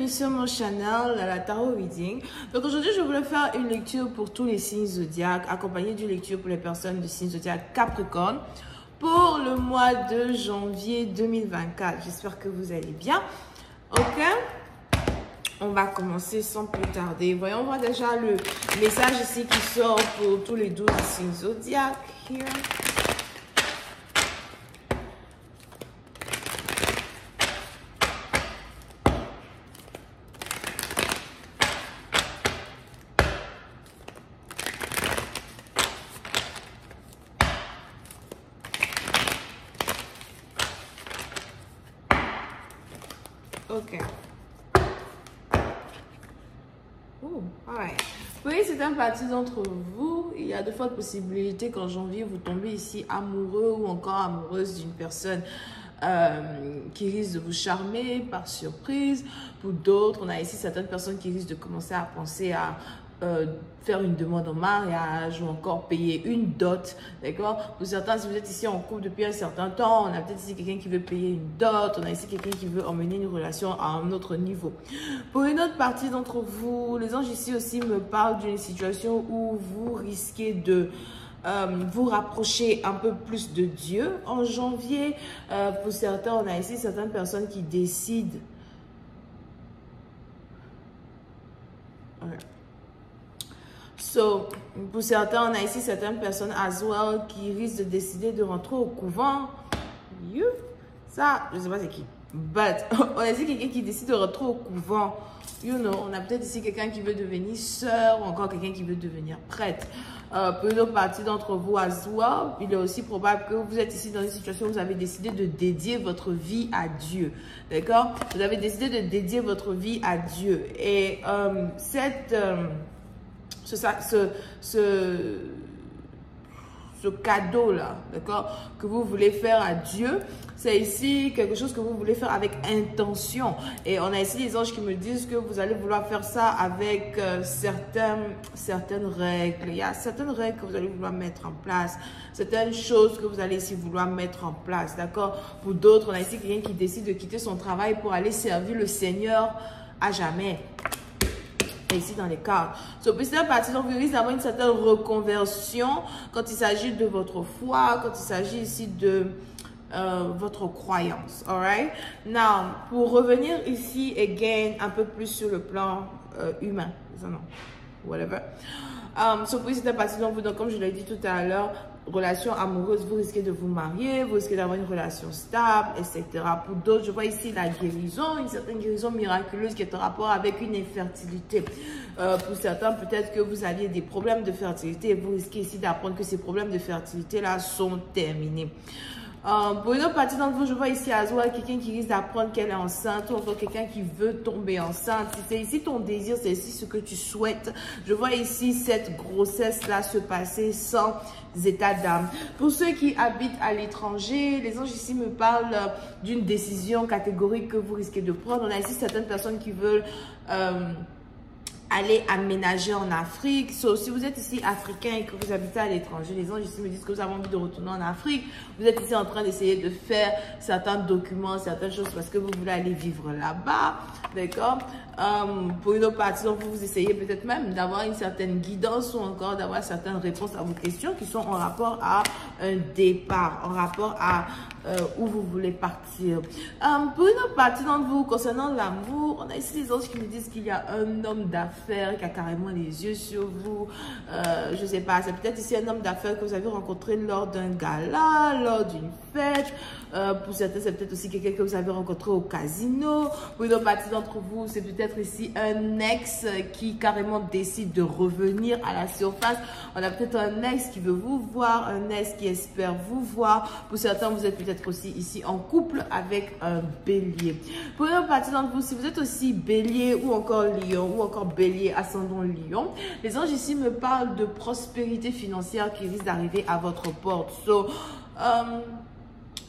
bienvenue sur mon channel, la Tarot Reading. Donc aujourd'hui, je voulais faire une lecture pour tous les signes zodiaques, accompagnée d'une lecture pour les personnes du signe zodiaque Capricorne pour le mois de janvier 2024. J'espère que vous allez bien. Ok, on va commencer sans plus tarder. Voyons voir déjà le message ici qui sort pour tous les 12 signes zodiaques. Here. Ok. Oh, alright. Oui, c'est un parti d'entre vous. Il y a de fortes possibilités qu'en janvier, vous tombez ici amoureux ou encore amoureuse d'une personne qui risque de vous charmer par surprise. Pour d'autres, on a ici certaines personnes qui risquent de commencer à penser à faire une demande en mariage ou encore payer une dot, d'accord? Pour certains, si vous êtes ici en couple depuis un certain temps, on a peut-être ici quelqu'un qui veut payer une dot, on a ici quelqu'un qui veut emmener une relation à un autre niveau. Pour une autre partie d'entre vous, les anges ici aussi me parlent d'une situation où vous risquez de vous rapprocher un peu plus de Dieu en janvier. Pour certains, on a ici certaines personnes qui décident. So, pour certains, on a ici certaines personnes as well qui risquent de décider de rentrer au couvent. Ça, je ne sais pas c'est qui. But, on a ici quelqu'un qui décide de rentrer au couvent. You know, on a peut-être ici quelqu'un qui veut devenir sœur ou encore quelqu'un qui veut devenir prêtre. Pour une autre partie d'entre vous as well, il est aussi probable que vous êtes ici dans une situation où vous avez décidé de dédier votre vie à Dieu. D'accord? Vous avez décidé de dédier votre vie à Dieu. Et ce cadeau-là, d'accord, que vous voulez faire à Dieu, c'est ici quelque chose que vous voulez faire avec intention. Et on a ici des anges qui me disent que vous allez vouloir faire ça avec certaines règles. Il y a certaines règles que vous allez vouloir mettre en place, certaines choses que vous allez ici vouloir mettre en place, d'accord. Pour d'autres, on a ici quelqu'un qui décide de quitter son travail pour aller servir le Seigneur à jamais. Et ici dans les cartes. Pour cette partie, donc vous risquez d'avoir une certaine reconversion quand il s'agit de votre foi, quand il s'agit ici de votre croyance. Alright? Now, pour revenir ici, again, un peu plus sur le plan humain. Non, whatever. Pour cette partie, donc comme je l'ai dit tout à l'heure, relation amoureuse, vous risquez de vous marier, vous risquez d'avoir une relation stable, etc. Pour d'autres, je vois ici la guérison, une certaine guérison miraculeuse qui est en rapport avec une infertilité. Pour certains, peut-être que vous aviez des problèmes de fertilité et vous risquez ici d'apprendre que ces problèmes de fertilité-là sont terminés. Pour une autre partie d'entre vous, je vois ici à Zoa quelqu'un qui risque d'apprendre qu'elle est enceinte ou encore quelqu'un qui veut tomber enceinte. Si c'est ici ton désir, c'est ici ce que tu souhaites. Je vois ici cette grossesse-là se passer sans état d'âme. Pour ceux qui habitent à l'étranger, les anges ici me parlent d'une décision catégorique que vous risquez de prendre. On a ici certaines personnes qui veulent aller aménager en Afrique. Si vous êtes ici africain et que vous habitez à l'étranger, les anges ici me disent que vous avez envie de retourner en Afrique. Vous êtes ici en train d'essayer de faire certains documents, certaines choses parce que vous voulez aller vivre là-bas. D'accord? Pour une autre partie, donc vous essayez peut-être même d'avoir une certaine guidance ou encore d'avoir certaines réponses à vos questions qui sont en rapport à un départ, en rapport à où vous voulez partir. Pour une autre partie d'entre vous, concernant l'amour, on a ici des anges qui me disent qu'il y a un homme d'affaires qui a carrément les yeux sur vous. Je ne sais pas, c'est peut-être ici un homme d'affaires que vous avez rencontré lors d'un gala, lors d'une fête. Pour certains, c'est peut-être aussi quelqu'un que vous avez rencontré au casino. Pour une autre partie d'entre vous, c'est peut-être ici un ex qui carrément décide de revenir à la surface. On a peut-être un ex qui veut vous voir, un ex qui espère vous voir. Pour certains, vous êtes peut-être aussi ici en couple avec un bélier. Pour une autre partie d'entre vous, si vous êtes aussi bélier ou encore lion ou encore bélier ascendant lion, les anges ici me parlent de prospérité financière qui risque d'arriver à votre porte.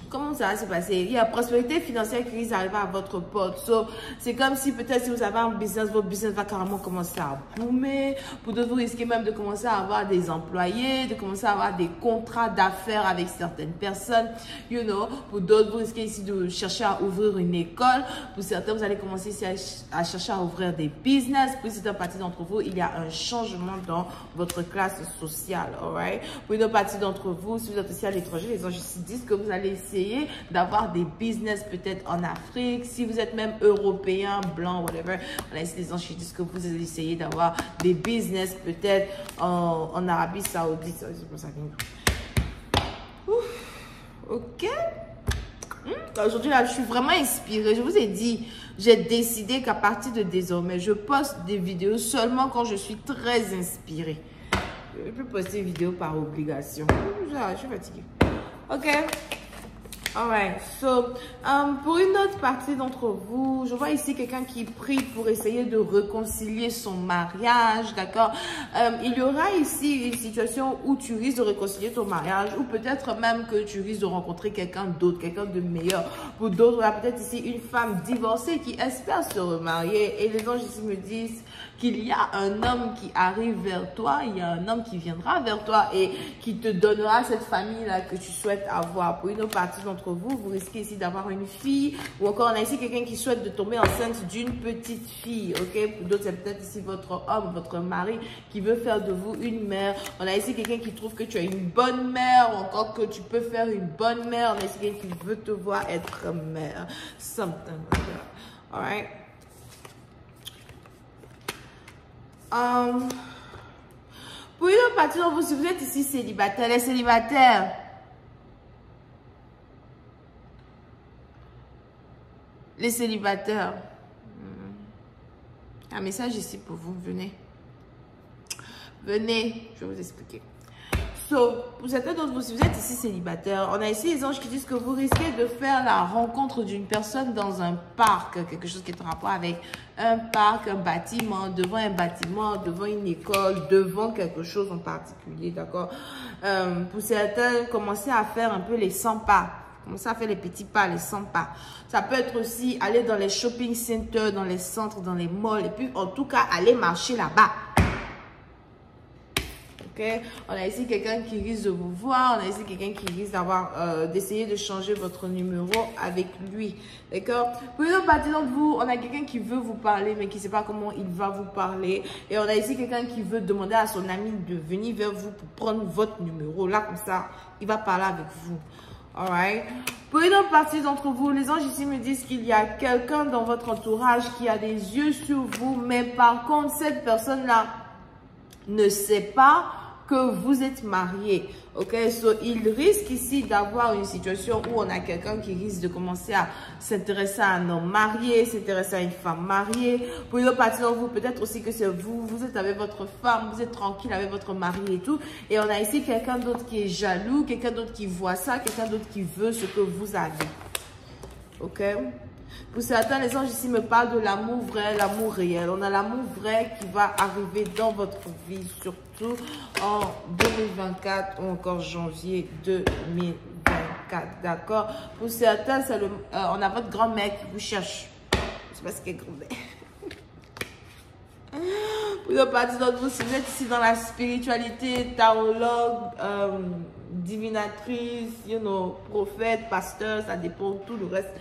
comment ça va se passer? Il y a prospérité financière qui risque d'arriver à votre porte. So, c'est comme si peut-être si vous avez un business, votre business va carrément commencer à boomer. Pour d'autres, vous risquez même de commencer à avoir des employés, de commencer à avoir des contrats d'affaires avec certaines personnes. You know, pour d'autres, vous risquez ici de chercher à ouvrir une école. Pour certains, vous allez commencer ici à chercher à ouvrir des business. Pour certaines parties d'entre vous, il y a un changement dans votre classe sociale. Alright? Pour une autre partie d'entre vous, si vous êtes aussi à l'étranger, les anges ici disent que vous allez essayer d'avoir des business peut-être en Afrique. Si vous êtes même européen, blanc, whatever, on a ici les anges qui disent que vous allez essayer d'avoir des business peut-être en Arabie Saoudite. C'est pour ça que... Ok. Aujourd'hui, là, je suis vraiment inspirée. Je vous ai dit, j'ai décidé qu'à partir de désormais, je poste des vidéos seulement quand je suis très inspirée. Je ne vais plus poster des vidéos par obligation. Je suis fatiguée. Ok. Alright, so, pour une autre partie d'entre vous, je vois ici quelqu'un qui prie pour essayer de réconcilier son mariage, d'accord? Il y aura ici une situation où tu risques de réconcilier ton mariage ou peut-être même que tu risques de rencontrer quelqu'un d'autre, quelqu'un de meilleur. Pour d'autres, il y a peut-être ici une femme divorcée qui espère se remarier et les anges ici me disent qu'il y a un homme qui arrive vers toi, il y a un homme qui viendra vers toi et qui te donnera cette famille-là que tu souhaites avoir. Pour une autre partie d'entre vous, vous risquez ici d'avoir une fille ou encore on a ici quelqu'un qui souhaite de tomber enceinte d'une petite fille, ok? Pour d'autres, c'est peut-être ici votre homme, votre mari qui veut faire de vous une mère. On a ici quelqu'un qui trouve que tu as une bonne mère ou encore que tu peux faire une bonne mère. On a ici quelqu'un qui veut te voir être mère. Something like that. Alright? Pour une autre partie d'entre vous, si vous êtes ici célibataire, les célibataires, un message ici pour vous, venez, je vais vous expliquer. So, pour certains d'entre vous, si vous êtes ici célibataire, on a ici les anges qui disent que vous risquez de faire la rencontre d'une personne dans un parc, quelque chose qui est en rapport avec un parc, un bâtiment, devant une école, devant quelque chose en particulier, d'accord? Pour certains, commencez à faire un peu les 100 pas. Commencez à faire les petits pas, les 100 pas. Ça peut être aussi aller dans les shopping centers, dans les centres, dans les malls, et puis en tout cas, aller marcher là-bas. Okay. On a ici quelqu'un qui risque de vous voir. On a ici quelqu'un qui risque d'essayer de changer votre numéro avec lui. D'accord? Pour une autre partie d'entre vous, on a quelqu'un qui veut vous parler, mais qui ne sait pas comment il va vous parler. Et on a ici quelqu'un qui veut demander à son ami de venir vers vous pour prendre votre numéro. Là, comme ça, il va parler avec vous. Alright? Pour une autre partie d'entre vous, les anges ici me disent qu'il y a quelqu'un dans votre entourage qui a des yeux sur vous, mais par contre, cette personne-là ne sait pas que vous êtes marié, ok? So, il risque ici d'avoir une situation où on a quelqu'un qui risque de commencer à s'intéresser à un homme marié, s'intéresser à une femme mariée. Pour une autre partie d'entre vous, peut-être aussi que c'est vous êtes avec votre femme, vous êtes tranquille avec votre mari et tout. Et on a ici quelqu'un d'autre qui est jaloux, quelqu'un d'autre qui voit ça, quelqu'un d'autre qui veut ce que vous avez, ok? Pour certains, les anges ici me parlent de l'amour vrai, l'amour réel. On a l'amour vrai qui va arriver dans votre vie, surtout en 2024 ou encore janvier 2024. D'accord? Pour certains, on a votre grand-mère qui vous cherche. Je ne sais pas ce qu'est grand-mère. Pour une partie d'entre vous, si vous êtes ici dans la spiritualité, tarologue, divinatrice, prophète, pasteur, ça dépend, tout le reste.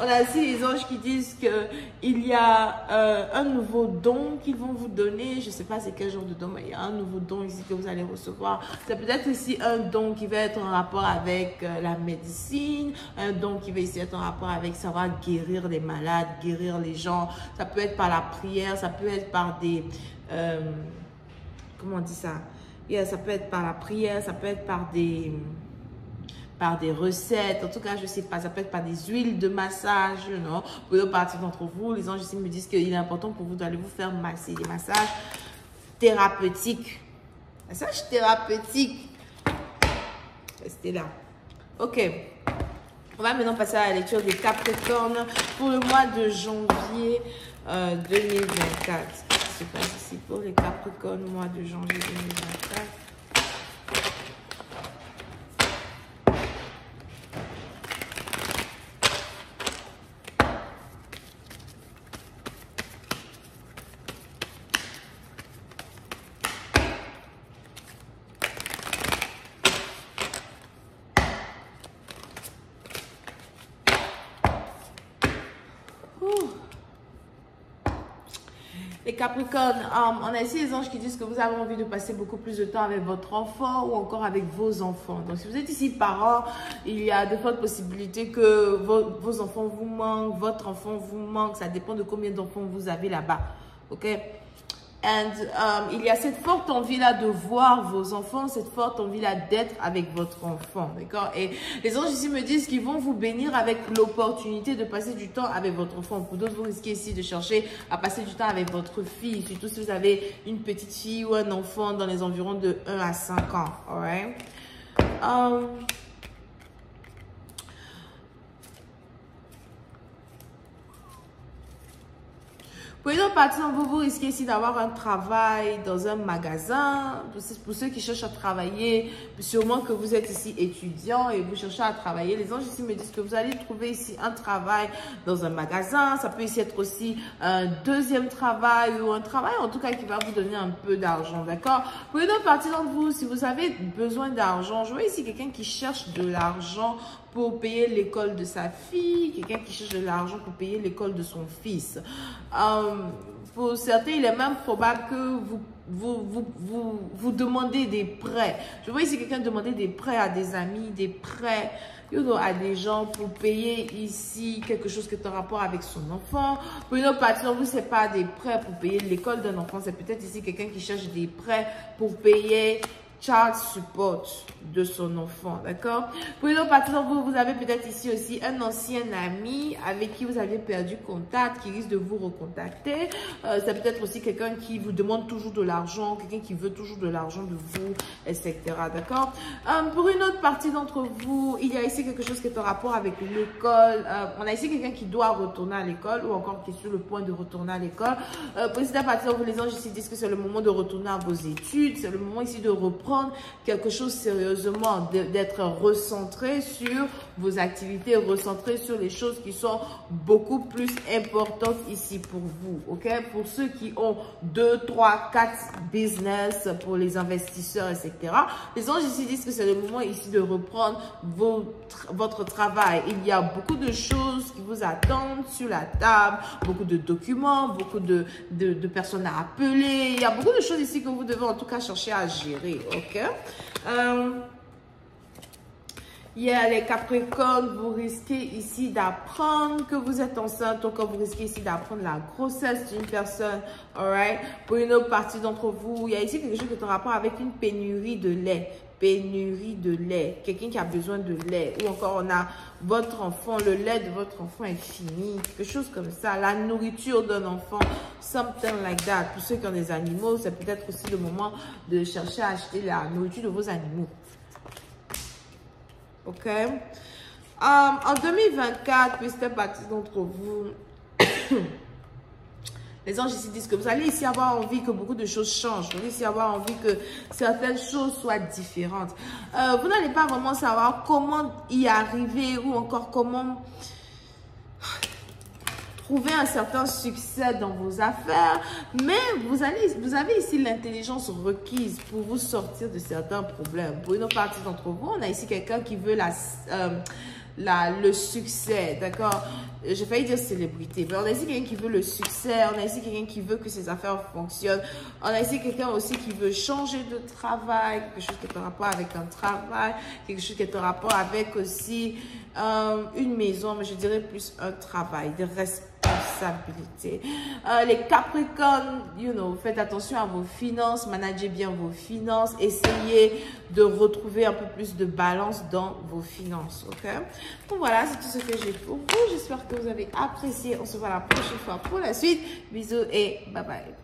On a aussi les anges qui disent qu'il y a un nouveau don qu'ils vont vous donner. Je ne sais pas c'est quel genre de don, mais il y a un nouveau don ici que vous allez recevoir. C'est peut-être aussi un don qui va être en rapport avec la médecine, un don qui va ici être en rapport avec savoir guérir les malades, guérir les gens. Ça peut être par la prière, ça peut être par des... comment on dit ça? Yeah, ça peut être par la prière, ça peut être par des recettes, en tout cas, je ne sais pas, ça peut être par des huiles de massage, non? Pour une partie d'entre vous, les anges ici me disent qu'il est important pour vous d'aller vous faire masser, des massages thérapeutiques. Massages thérapeutiques. Restez là. Ok. On va maintenant passer à la lecture des Capricornes pour le mois de janvier 2024. Qu'est-ce qui se passe ici pour les Capricornes, mois de janvier 2024? Les Capricornes, on a ici les anges qui disent que vous avez envie de passer beaucoup plus de temps avec votre enfant ou encore avec vos enfants. Donc, si vous êtes ici parents, il y a de fortes possibilités que vos enfants vous manquent, votre enfant vous manque. Ça dépend de combien d'enfants vous avez là-bas. OK? Il y a cette forte envie-là de voir vos enfants, cette forte envie-là d'être avec votre enfant, d'accord? Et les anges ici me disent qu'ils vont vous bénir avec l'opportunité de passer du temps avec votre enfant. Pour d'autres, vous risquez ici de chercher à passer du temps avec votre fille, surtout si vous avez une petite fille ou un enfant dans les environs de 1 à 5 ans, alright? Pour une autre partie, vous risquez ici d'avoir un travail dans un magasin. Pour ceux qui cherchent à travailler, sûrement que vous êtes ici étudiant et vous cherchez à travailler. Les anges ici me disent que vous allez trouver ici un travail dans un magasin. Ça peut ici être aussi un deuxième travail ou un travail en tout cas qui va vous donner un peu d'argent, d'accord? Pour une autre partie d'entre vous, si vous avez besoin d'argent, je vois ici quelqu'un qui cherche de l'argent pour payer l'école de sa fille, quelqu'un qui cherche de l'argent pour payer l'école de son fils. Pour certains, il est même probable que vous demandez des prêts. Je vois ici quelqu'un demander des prêts à des amis, des prêts à des gens pour payer ici quelque chose qui est en rapport avec son enfant. Pour une autre partie, vous, ce n'est pas des prêts pour payer l'école d'un enfant, c'est peut-être ici quelqu'un qui cherche des prêts pour payer child support de son enfant, d'accord? Pour une autre partie d'entre vous, vous avez peut-être ici aussi un ancien ami avec qui vous avez perdu contact, qui risque de vous recontacter. C'est peut-être aussi quelqu'un qui vous demande toujours de l'argent, quelqu'un qui veut toujours de l'argent de vous, etc., d'accord? Pour une autre partie d'entre vous, il y a ici quelque chose qui est en rapport avec l'école. On a ici quelqu'un qui doit retourner à l'école ou encore qui est sur le point de retourner à l'école. Pour cette partie d'entre vous, les anges ici disent que c'est le moment de retourner à vos études, c'est le moment ici de reprendre quelque chose sérieusement, d'être recentré sur vos activités, recentré sur les choses qui sont beaucoup plus importantes ici pour vous, ok? Pour ceux qui ont 2, 3, 4 business, pour les investisseurs, etc. Les anges ici disent que c'est le moment ici de reprendre votre travail. Il y a beaucoup de choses qui vous attendent sur la table, beaucoup de documents, beaucoup de personnes à appeler. Il y a beaucoup de choses ici que vous devez en tout cas chercher à gérer, ok? Il y a les Capricornes, vous risquez ici d'apprendre que vous êtes enceinte, donc vous risquez ici d'apprendre la grossesse d'une personne, alright? Pour une autre partie d'entre vous, il y a ici quelque chose qui est en rapport avec une pénurie de lait. Pénurie de lait, quelqu'un qui a besoin de lait, ou encore on a votre enfant, le lait de votre enfant est fini, quelque chose comme ça, la nourriture d'un enfant, something like that. Pour ceux qui ont des animaux, c'est peut-être aussi le moment de chercher à acheter la nourriture de vos animaux. Ok? En 2024, peut-être partie d'entre vous, les anges ici disent que vous allez ici avoir envie que beaucoup de choses changent. Vous allez ici avoir envie que certaines choses soient différentes. Vous n'allez pas vraiment savoir comment y arriver ou encore comment trouver un certain succès dans vos affaires. Mais vous avez ici l'intelligence requise pour vous sortir de certains problèmes. Pour une autre partie d'entre vous, on a ici quelqu'un qui veut le succès, d'accord? J'ai failli dire célébrité, mais on a ici quelqu'un qui veut le succès, on a ici quelqu'un qui veut que ses affaires fonctionnent, on a ici quelqu'un aussi qui veut changer de travail, quelque chose qui est en rapport avec un travail, quelque chose qui est en rapport avec aussi une maison, mais je dirais plus un travail, des responsabilités. Les Capricornes, faites attention à vos finances, managez bien vos finances, essayez de retrouver un peu plus de balance dans vos finances, ok? Donc voilà, c'est tout ce que j'ai pour vous. J'espère que vous avez apprécié. On se voit la prochaine fois pour la suite. Bisous et bye bye.